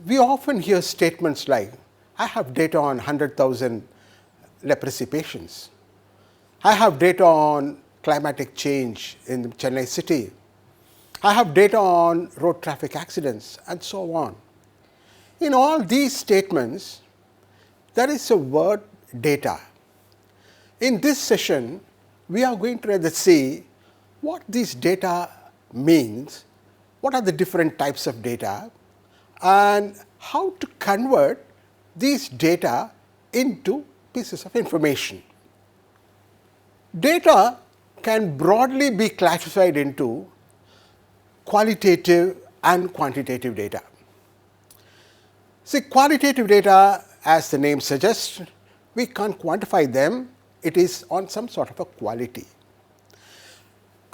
We often hear statements like, I have data on 100,000 leprosy patients. I have data on climatic change in Chennai city. I have data on road traffic accidents and so on. In all these statements, there is a word data. In this session, we are going to rather see what this data means, what are the different types of data, and how to convert these data into pieces of information. Data can broadly be classified into qualitative and quantitative data. See, qualitative data, as the name suggests, we can't quantify them. It is on some sort of a quality.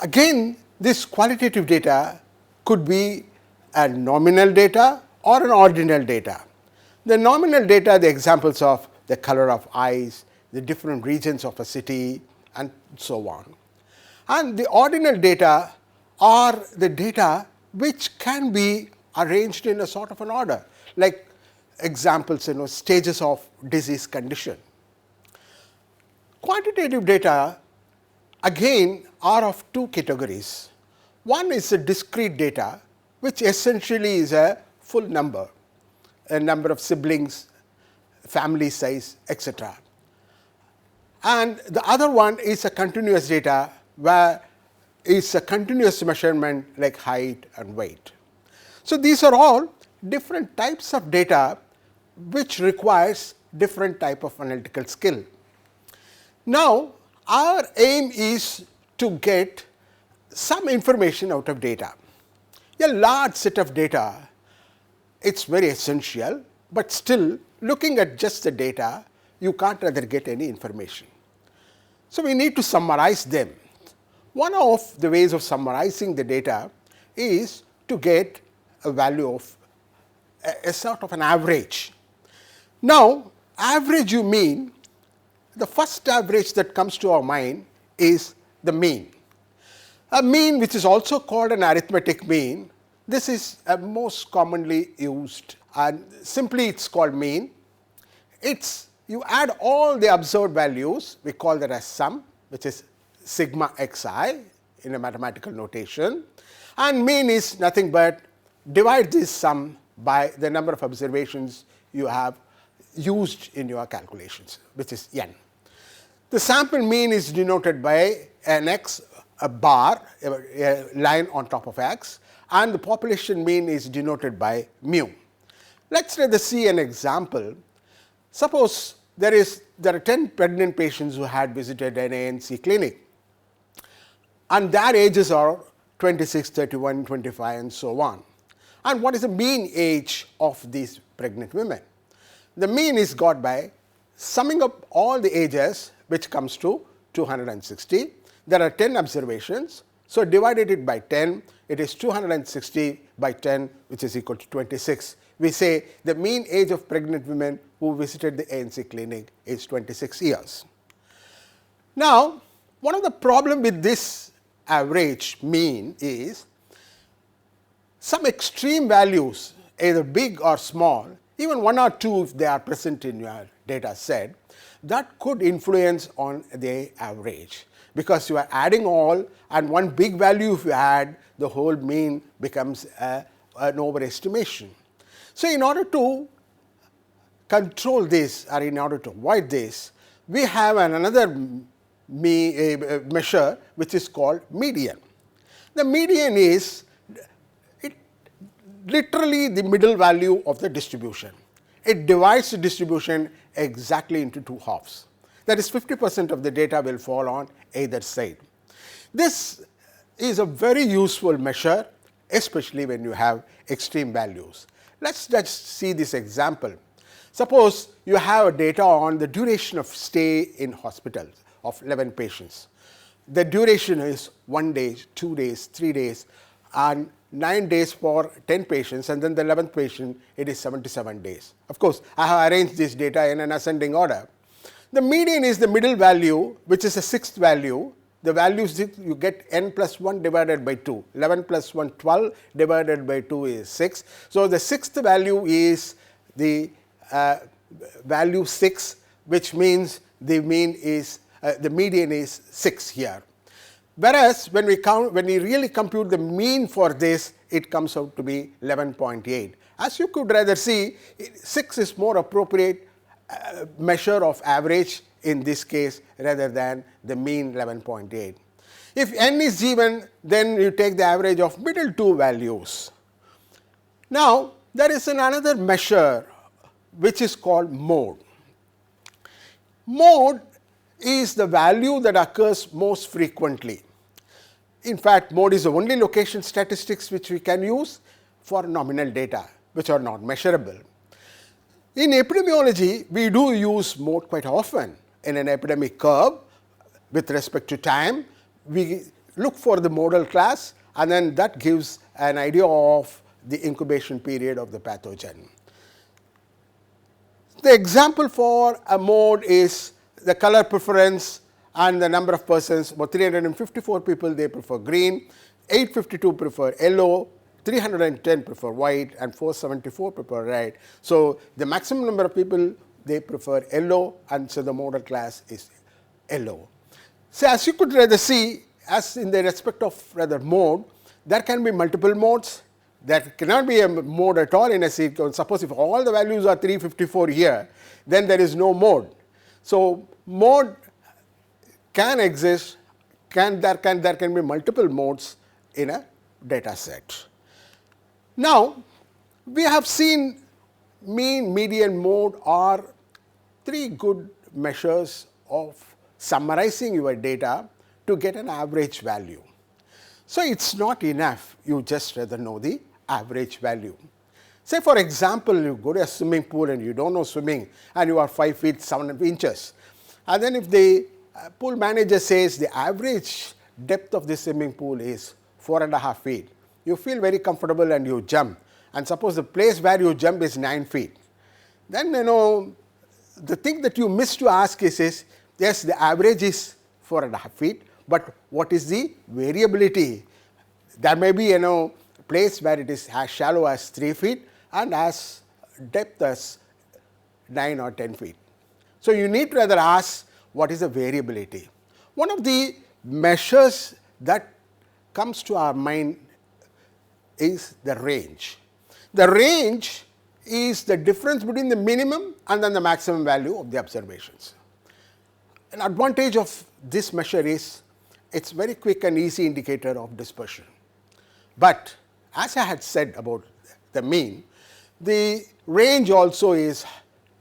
Again, this qualitative data could be a nominal data or an ordinal data. The nominal data, the examples of the color of eyes, the different regions of a city, and so on. And the ordinal data are the data which can be arranged in a sort of an order, like examples, stages of disease condition. Quantitative data again are of two categories. One is the discrete data, which essentially is a full number, a number of siblings, family size, etc. And the other one is a continuous data, where is a continuous measurement like height and weight. So, these are all different types of data which requires different type of analytical skill. Now, our aim is to get some information out of data. A large set of data, it is very essential, but still looking at just the data, you can't rather get any information. So, we need to summarize them. One of the ways of summarizing the data is to get a value of a sort of an average. Now, average you mean, the first average that comes to our mind is the mean. A mean, which is also called an arithmetic mean, this is most commonly used, and simply it is called mean. It's you add all the observed values, we call that as sum, which is sigma xi in a mathematical notation, and mean is nothing but divide this sum by the number of observations you have used in your calculations, which is n. The sample mean is denoted by an x, a bar, a line on top of x, and the population mean is denoted by mu. Let us rather see an example. Suppose there are 10 pregnant patients who had visited an ANC clinic, and their ages are 26, 31, 25 and so on. And what is the mean age of these pregnant women? The mean is got by summing up all the ages, which comes to 260. There are 10 observations. So, divided it by 10, it is 260 by 10, which is equal to 26. We say the mean age of pregnant women who visited the ANC clinic is 26 years. Now, one of the problem with this average mean is some extreme values, either big or small, even 1 or 2 if they are present in your data set, that could influence on the average, because you are adding all, and one big value if you add, the whole mean becomes an overestimation. So, in order to control this, or in order to avoid this, we have another measure which is called median. The median is literally the middle value of the distribution. It divides the distribution exactly into two halves. That is 50% of the data will fall on either side. This is a very useful measure, especially when you have extreme values. Let us just see this example. Suppose you have data on the duration of stay in hospitals of 11 patients. The duration is 1 day, 2 days, 3 days, and 9 days for 10 patients, and then the 11th patient, it is 77 days. Of course, I have arranged this data in an ascending order. The median is the middle value, which is a sixth value, the value 6, you get n plus 1 divided by 2. 11 plus 1, 12 divided by 2 is 6. So, the sixth value is the value 6, which means the mean is the median is 6 here. Whereas, when we really compute the mean for this, it comes out to be 11.8. As you could rather see, 6 is more appropriate measure of average in this case rather than the mean 11.8. If n is even, then you take the average of middle two values. Now, there is another measure which is called mode. Mode is the value that occurs most frequently. In fact, mode is the only location statistics which we can use for nominal data which are not measurable. In epidemiology, we do use mode quite often. In an epidemic curve with respect to time, we look for the modal class, and then that gives an idea of the incubation period of the pathogen. The example for a mode is the color preference and the number of persons. About 354 people, they prefer green, 852 prefer yellow, 310 prefer white, and 474 prefer red. So, the maximum number of people, they prefer yellow, and so the modal class is yellow. So, as you could rather see, as in the respect of rather mode, there can be multiple modes. There cannot be a mode at all in a sequence. Suppose if all the values are 354 here, then there is no mode. So, mode can exist, there can be multiple modes in a data set. Now, we have seen mean, median, mode are three good measures of summarizing your data to get an average value. So, it is not enough, you just rather know the average value. Say for example, you go to a swimming pool and you do not know swimming and you are 5 feet 7 inches, and then if the pool manager says the average depth of the swimming pool is 4.5 feet, you feel very comfortable and you jump, and suppose the place where you jump is 9 feet. Then the thing that you miss to ask is yes, the average is 4.5 feet, but what is the variability? There may be a place where it is as shallow as 3 feet and as depth as 9 or 10 feet. So, you need to rather ask what is the variability. One of the measures that comes to our mind is the range. The range is the difference between the minimum and then the maximum value of the observations. An advantage of this measure is it is very quick and easy indicator of dispersion. But as I had said about the mean, the range also is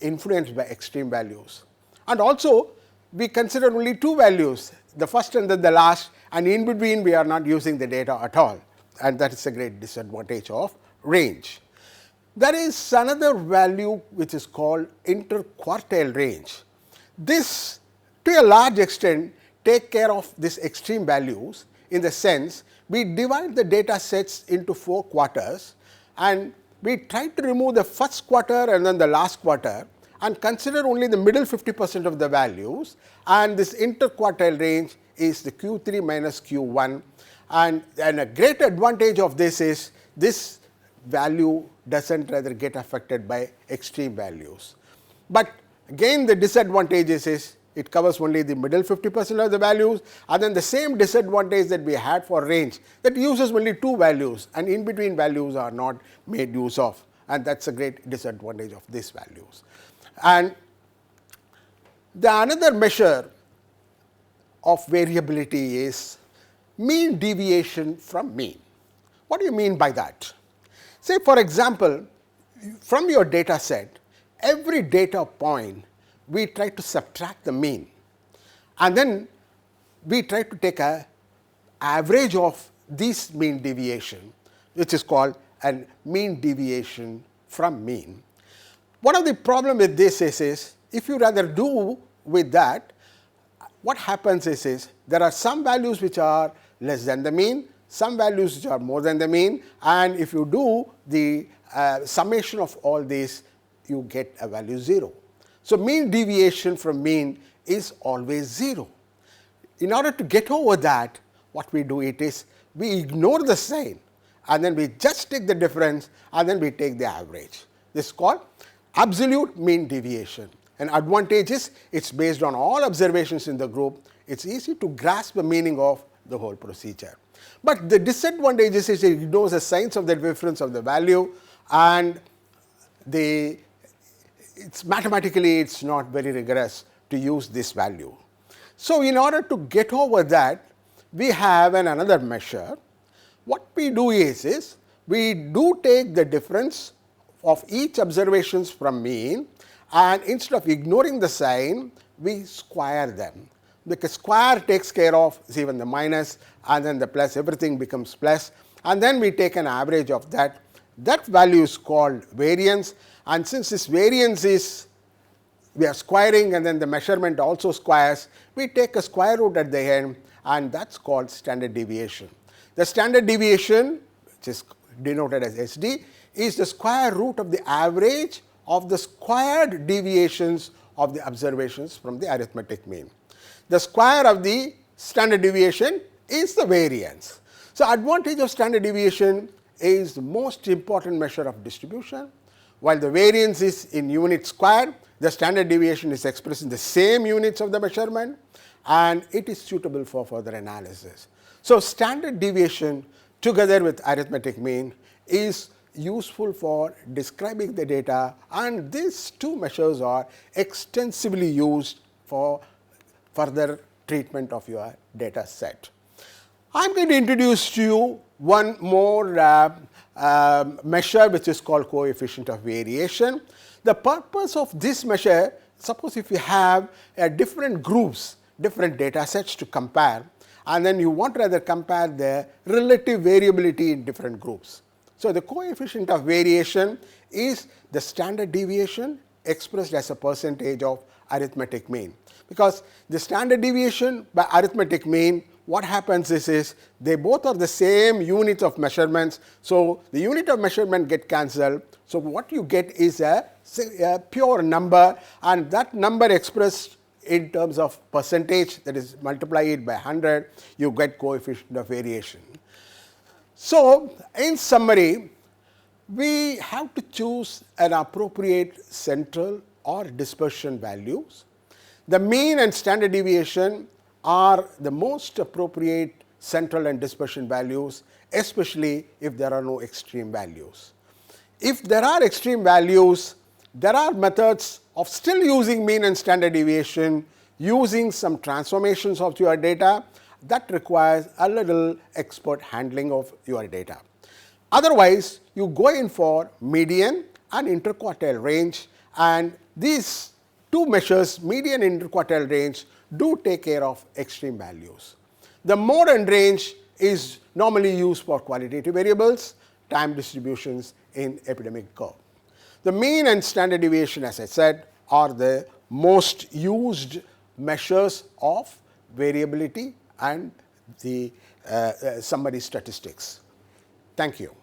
influenced by extreme values, and also we consider only two values, the first and then the last, and in between we are not using the data at all, and that is a great disadvantage of range. There is another value which is called interquartile range. This to a large extent take care of these extreme values in the sense we divide the data sets into 4 quarters and we try to remove the first quarter and then the last quarter and consider only the middle 50% of the values, and this interquartile range is the Q3 minus Q1, and a great advantage of this is this value does not rather get affected by extreme values. But again the disadvantages is it covers only the middle 50% of the values, and then the same disadvantage that we had for range that uses only 2 values and in between values are not made use of, and that is a great disadvantage of these values. And the another measure of variability is mean deviation from mean. What do you mean by that? Say for example, from your data set, every data point we try to subtract the mean, and then we try to take an average of this mean deviation, which is called a mean deviation from mean. One of the problem with this is if you rather do with that, what happens is there are some values which are less than the mean, some values which are more than the mean, and if you do the summation of all these, you get a value 0. So, mean deviation from mean is always 0. in order to get over that, what we do it is we ignore the sign and then we just take the difference and then we take the average. This is called absolute mean deviation. An advantage is it is based on all observations in the group. It is easy to grasp the meaning of the whole procedure. But the disadvantage is it ignores the signs of the difference of the value, and mathematically it is not very rigorous to use this value. So, in order to get over that, we have another measure. What we do is we do take the difference of each observations from mean, and instead of ignoring the sign, we square them. Because square takes care of even the minus and then the plus, everything becomes plus, and then we take an average of that. That value is called variance, and since this variance is we are squaring and then the measurement also squares, we take a square root at the end, and that is called standard deviation. The standard deviation, which is denoted as SD, is the square root of the average of the squared deviations of the observations from the arithmetic mean. The square of the standard deviation is the variance. So, advantage of standard deviation is the most important measure of distribution. While the variance is in unit square, the standard deviation is expressed in the same units of the measurement, and it is suitable for further analysis. So, standard deviation together with arithmetic mean is useful for describing the data, and these two measures are extensively used for further treatment of your data set. I am going to introduce to you one more measure, which is called coefficient of variation. The purpose of this measure, suppose if you have different groups, different data sets to compare, and then you want to rather compare the relative variability in different groups. So, the coefficient of variation is the standard deviation expressed as a percentage of arithmetic mean, because the standard deviation by arithmetic mean, what happens is they both are the same units of measurements. So, the unit of measurement get cancelled. So, what you get is a pure number, and that number expressed in terms of percentage, that is multiply it by 100, you get coefficient of variation. So, in summary, we have to choose an appropriate central or dispersion values. The mean and standard deviation are the most appropriate central and dispersion values, especially if there are no extreme values. If there are extreme values, there are methods of still using mean and standard deviation using some transformations of your data that requires a little expert handling of your data. Otherwise, you go in for median and interquartile range, and these two measures, median and interquartile range, do take care of extreme values. The mode and range is normally used for qualitative variables, time distributions in epidemic curve. The mean and standard deviation, as I said, are the most used measures of variability and the summary statistics. Thank you.